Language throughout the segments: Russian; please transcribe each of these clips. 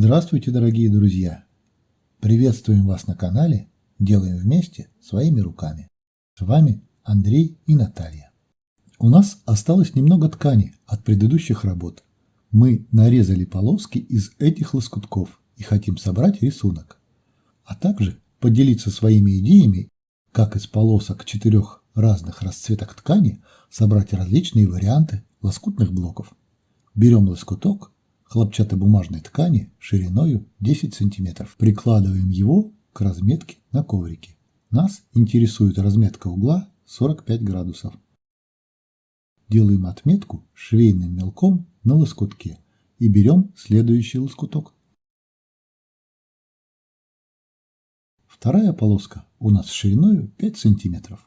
Здравствуйте, дорогие друзья! Приветствуем вас на канале «Делаем вместе своими руками». С вами Андрей и Наталья. У нас осталось немного ткани от предыдущих работ. Мы нарезали полоски из этих лоскутков и хотим собрать рисунок, а также поделиться своими идеями, как из полосок 4 разных расцветок ткани собрать различные варианты лоскутных блоков. Берем лоскуток хлопчатобумажной ткани шириною 10 см. Прикладываем его к разметке на коврике. Нас интересует разметка угла 45 градусов. Делаем отметку швейным мелком на лоскутке и берем следующий лоскуток. Вторая полоска у нас шириной 5 см.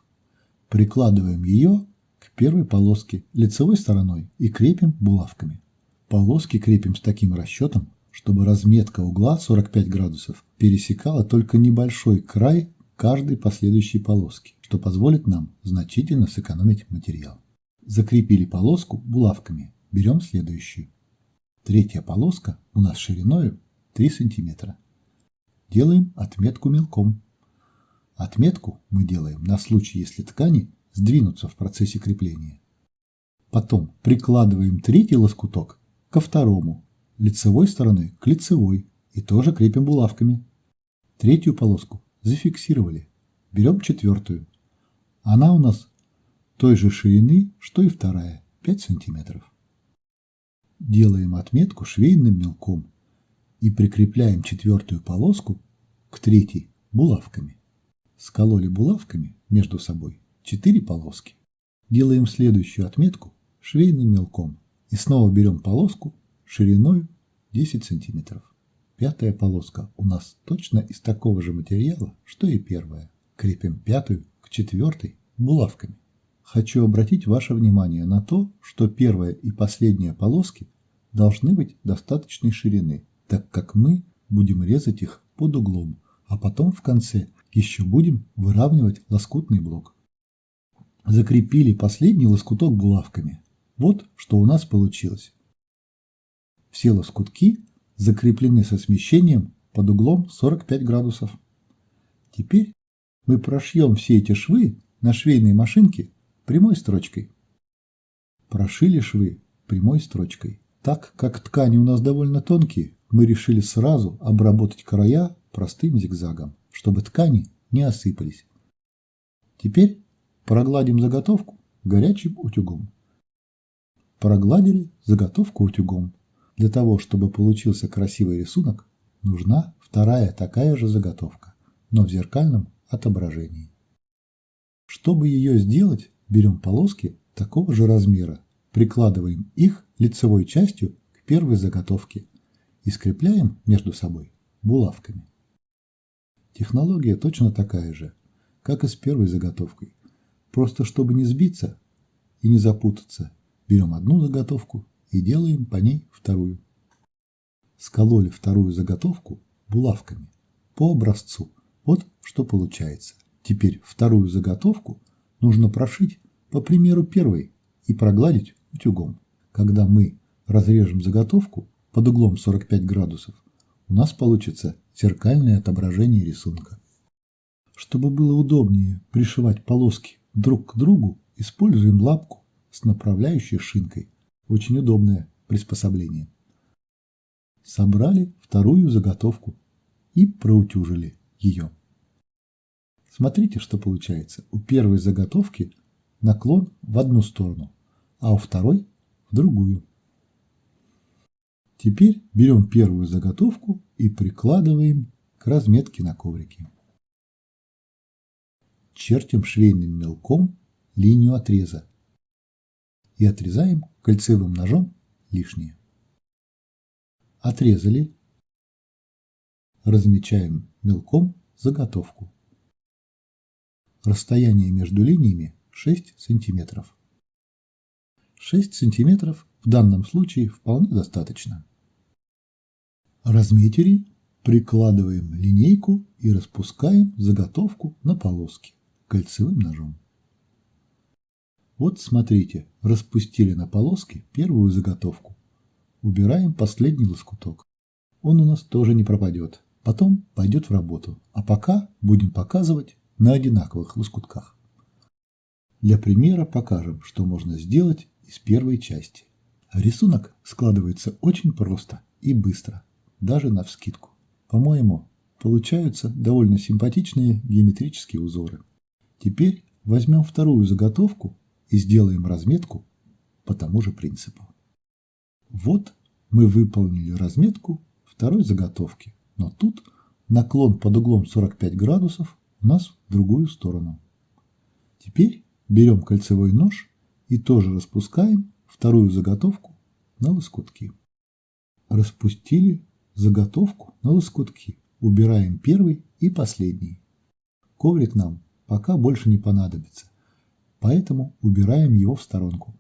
Прикладываем ее к первой полоске лицевой стороной и крепим булавками. Полоски крепим с таким расчетом, чтобы разметка угла 45 градусов пересекала только небольшой край каждой последующей полоски, что позволит нам значительно сэкономить материал. Закрепили полоску булавками. Берем следующую. Третья полоска у нас шириной 3 см. Делаем отметку мелком. Отметку мы делаем на случай, если ткани сдвинутся в процессе крепления. Потом прикладываем третий лоскуток ко второму, лицевой стороной к лицевой, и тоже крепим булавками. Третью полоску зафиксировали. Берем четвертую. Она у нас той же ширины, что и вторая, 5 см. Делаем отметку швейным мелком и прикрепляем четвертую полоску к третьей булавками. Скололи булавками между собой 4 полоски. Делаем следующую отметку швейным мелком. И снова берем полоску шириной 10 см. Пятая полоска у нас точно из такого же материала, что и первая. Крепим пятую к четвертой булавками. Хочу обратить ваше внимание на то, что первая и последняя полоски должны быть достаточной ширины, так как мы будем резать их под углом, а потом в конце еще будем выравнивать лоскутный блок. Закрепили последний лоскуток булавками. Вот что у нас получилось. Все лоскутки закреплены со смещением под углом 45 градусов. Теперь мы прошьем все эти швы на швейной машинке прямой строчкой. Прошили швы прямой строчкой. Так как ткани у нас довольно тонкие, мы решили сразу обработать края простым зигзагом, чтобы ткани не осыпались. Теперь прогладим заготовку горячим утюгом. Прогладили заготовку утюгом. Для того, чтобы получился красивый рисунок, нужна вторая такая же заготовка, но в зеркальном отображении. Чтобы ее сделать, берем полоски такого же размера, прикладываем их лицевой частью к первой заготовке и скрепляем между собой булавками. Технология точно такая же, как и с первой заготовкой. Просто чтобы не сбиться и не запутаться, берем одну заготовку и делаем по ней вторую. Скололи вторую заготовку булавками по образцу. Вот что получается. Теперь вторую заготовку нужно прошить по примеру первой и прогладить утюгом. Когда мы разрежем заготовку под углом 45 градусов, у нас получится зеркальное отображение рисунка. Чтобы было удобнее пришивать полоски друг к другу, используем лапку с направляющей шинкой. Очень удобное приспособление. Собрали вторую заготовку и проутюжили ее. Смотрите, что получается. У первой заготовки наклон в одну сторону, а у второй в другую. Теперь берем первую заготовку и прикладываем к разметке на коврике. Чертим швейным мелком линию отреза и отрезаем кольцевым ножом лишнее. Отрезали, размечаем мелком заготовку. Расстояние между линиями 6 см. 6 см в данном случае вполне достаточно. Разметили, прикладываем линейку и распускаем заготовку на полоски кольцевым ножом. Вот смотрите, распустили на полоски первую заготовку. Убираем последний лоскуток. он у нас тоже не пропадет. Потом пойдет в работу. А пока будем показывать на одинаковых лоскутках. Для примера покажем, что можно сделать из первой части. Рисунок складывается очень просто и быстро, даже навскидку. По-моему, получаются довольно симпатичные геометрические узоры. Теперь возьмем вторую заготовку и сделаем разметку по тому же принципу. Вот мы выполнили разметку второй заготовки, но тут наклон под углом 45 градусов у нас в другую сторону. Теперь берем кольцевой нож и тоже распускаем вторую заготовку на лоскутки. Распустили заготовку на лоскутки. Убираем первый и последний. Коврик нам пока больше не понадобится, поэтому убираем его в сторонку.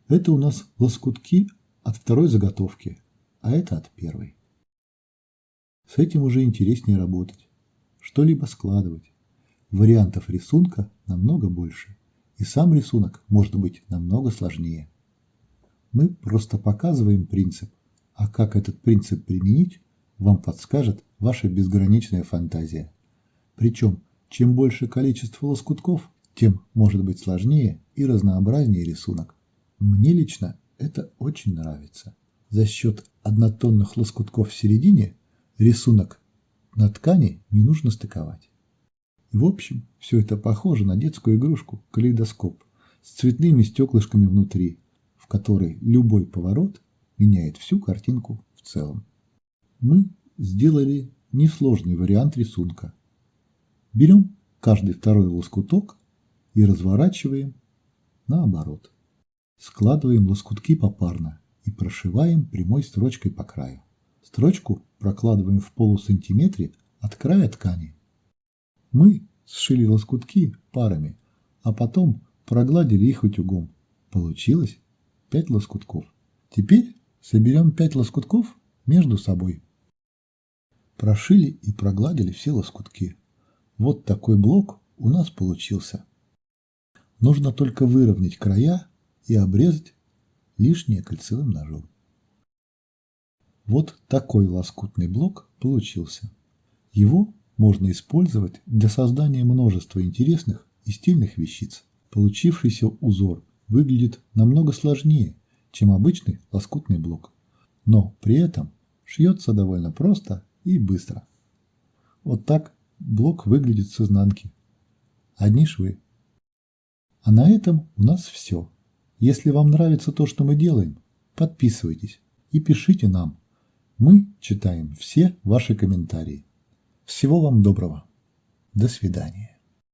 Это у нас лоскутки от второй заготовки, а это от первой. С этим уже интереснее работать, что-либо складывать. Вариантов рисунка намного больше, и сам рисунок может быть намного сложнее. Мы просто показываем принцип, а как этот принцип применить, вам подскажет ваша безграничная фантазия. Причем, чем больше количество лоскутков, тем может быть сложнее и разнообразнее рисунок. Мне лично это очень нравится. За счет однотонных лоскутков в середине рисунок на ткани не нужно стыковать. В общем, все это похоже на детскую игрушку калейдоскоп с цветными стеклышками внутри, в которой любой поворот меняет всю картинку в целом. Мы сделали несложный вариант рисунка. Берем каждый второй лоскуток и разворачиваем наоборот. Складываем лоскутки попарно и прошиваем прямой строчкой по краю. Строчку прокладываем в полусантиметре от края ткани. Мы сшили лоскутки парами, а потом прогладили их утюгом. Получилось 5 лоскутков. Теперь соберем 5 лоскутков между собой. Прошили и прогладили все лоскутки. Вот такой блок у нас получился. Нужно только выровнять края и обрезать лишнее кольцевым ножом. Вот такой лоскутный блок получился. Его можно использовать для создания множества интересных и стильных вещиц. Получившийся узор выглядит намного сложнее, чем обычный лоскутный блок, но при этом шьется довольно просто и быстро. Вот так блок выглядит с изнанки. Одни швы. А на этом у нас все. Если вам нравится то, что мы делаем, подписывайтесь и пишите нам. Мы читаем все ваши комментарии. Всего вам доброго. До свидания.